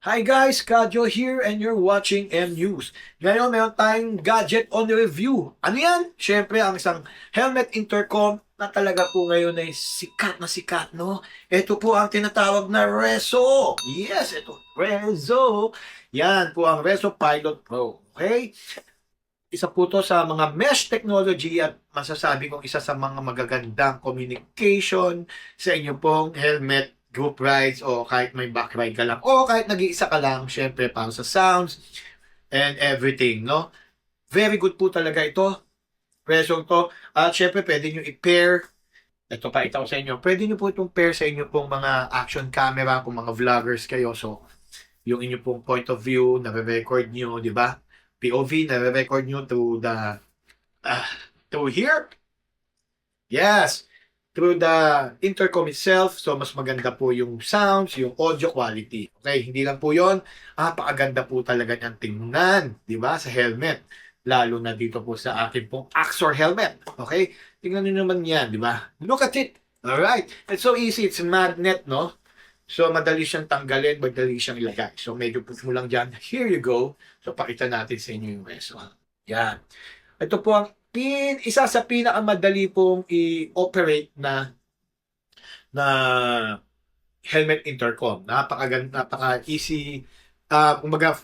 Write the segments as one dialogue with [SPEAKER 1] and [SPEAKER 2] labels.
[SPEAKER 1] Hi guys, Kadyo here and you're watching M News. Ngayon, meron tayong gadget on review. Ano yan? Siyempre, ang isang helmet intercom na talaga po ngayon ay sikat na sikat, no? Ito po ang tinatawag na Rezo. Yes, ito. Rezo. Yan po ang Rezo Pilot Pro. Okay? Isa po to sa mga mesh technology at masasabi kong isa sa mga magagandang communication sa inyo pong helmet group rides o kahit may back ride ka lang o kahit nag-iisa ka lang, syempre para sa sounds and everything, no? Very good po talaga ito. Presong to. At syempre pwede nyo i-pair. Ito pa ito sa inyo. Pwede nyo po itong pair sa inyo pong mga action camera kung mga vloggers kayo. So, yung inyo pong point of view, na-record nyo, di ba? POV, na-record nyo to the to here. Yes, through the intercom itself. So, mas maganda po yung sounds, yung audio quality. Okay, hindi lang po yon. Napakaganda po talaga niyang tingnan, di ba, sa helmet. Lalo na dito po sa akin pong Axor helmet. Okay, tingnan niyo naman yan, di ba? Look at it. Alright, it's so easy. It's magnet, no? So, madali siyang tanggalin, madali siyang ilagay. So, medyo push mo lang dyan. Here you go. So, pakita natin sa inyo yung reso. Yan. Ito po ang isa sa pinakamadali pong i-operate na helmet intercom. Napaka-easy, kumbaga,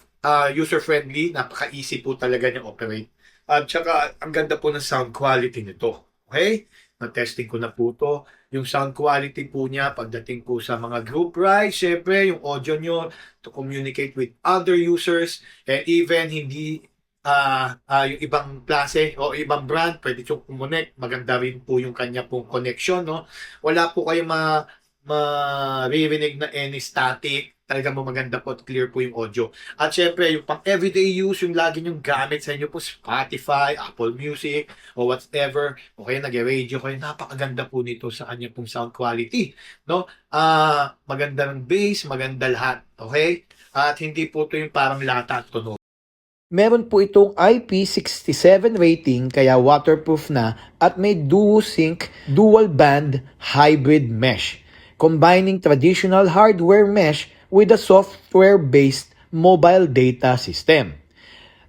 [SPEAKER 1] user-friendly, napaka-easy po talaga niya operate. At saka, ang ganda po ng sound quality nito. Okay? Na-testing ko na po to. Yung sound quality po niya pagdating po sa mga group rides, syempre yung audio nyo to communicate with other users and even hindi yung ibang klase o ibang brand, pwede yung connect. Maganda rin po yung kanya pong connection, no? Wala po kayo maririnig na any static. Talagang maganda po at clear po yung audio. At syempre, yung pang everyday use, yung lagi nyong gamit sa inyo po, Spotify, Apple Music, o whatever, o kaya nag-radio kayo, napakaganda po nito sa kanya pong sound quality. No? Maganda ng bass, maganda lahat. Okay? At hindi po ito yung parang lata at tunog.
[SPEAKER 2] Meron po itong IP67 rating kaya waterproof na at may DuoSync dual band hybrid mesh, combining traditional hardware mesh with a software-based mobile data system.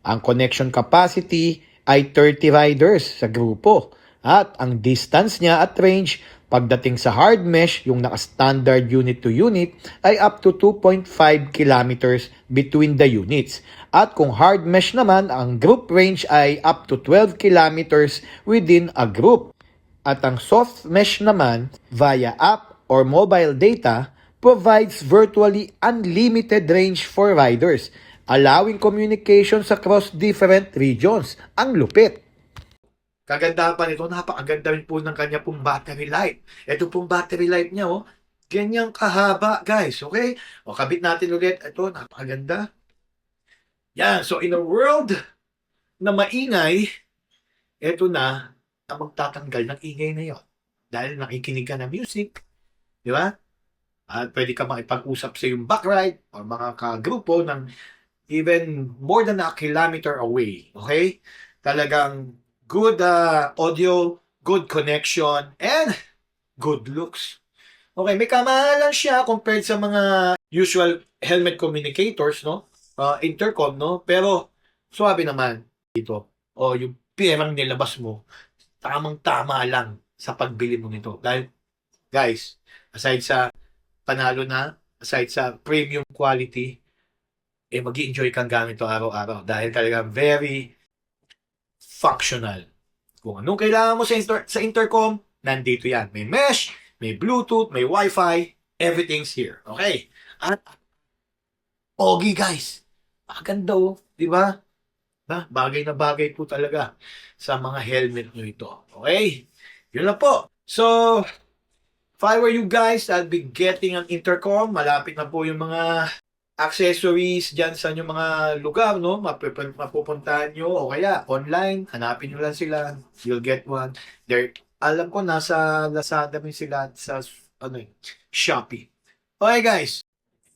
[SPEAKER 2] Ang connection capacity ay 30 riders sa grupo at ang distance niya at range pagdating sa hard mesh, yung naka-standard unit to unit, ay up to 2.5 kilometers between the units. At kung hard mesh naman, ang group range ay up to 12 kilometers within a group. At ang soft mesh naman, via app or mobile data, provides virtually unlimited range for riders, allowing communications across different regions. Ang lupit!
[SPEAKER 1] Kagandahan pa nito, napakaganda rin po ng kanya pong battery life. Ito pong battery life niya, oh, ganyang kahaba, guys. Okay? O, kabit natin ulit. Ito, napakaganda. Yan. So, in a world na maingay, ito na ang magtatanggal ng ingay na yon. Dahil nakikinig ka ng music, di ba? At pwede ka makipag-usap sa yung backride o mga kagrupo ng even more than a kilometer away. Okay? Talagang good audio, good connection, and good looks. Okay, may kamahalan siya compared sa mga usual helmet communicators, no? Intercom, no? Pero, swabe naman dito. O, yung perang nilabas mo, tamang-tama lang sa pagbili mo nito. Dahil, guys, aside sa panalo na, aside sa premium quality, mag-i-enjoy kang gamit ito araw-araw. Dahil talaga very functional. Kung anong kailangan mo sa intercom, nandito yan. May mesh, may Bluetooth, may Wi-Fi, everything's here. Okay? At, pogi guys. Maganda oh. Di ba? Bagay na bagay po talaga sa mga helmet nyo ito. Okay? Yun lang po. So, if I were you guys, I'll be getting an intercom. Malapit na po yung mga accessories dyan sa inyong mga lugar, no? Mapupuntahan nyo o kaya online, hanapin nyo lang sila. You'll get one. Alam ko, nasa Lazada rin sila sa Shopee. Okay guys,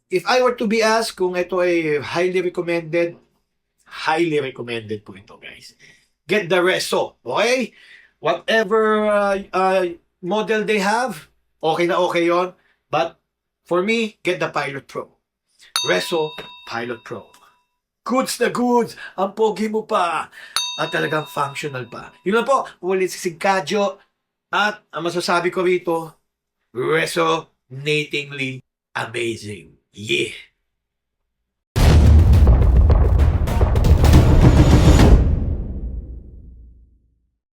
[SPEAKER 1] if I were to be asked kung ito ay highly recommended po ito guys. Get the Reso, okay? Whatever model they have, okay na okay yon. But for me, get the Pilot Pro. Reso Pilot Pro. Goods na goods! Ang pogi mo pa! At talagang functional pa. Yun lang po, ulit si Sigkadyo. At ang masasabi ko rito, resonatingly amazing. Yeah!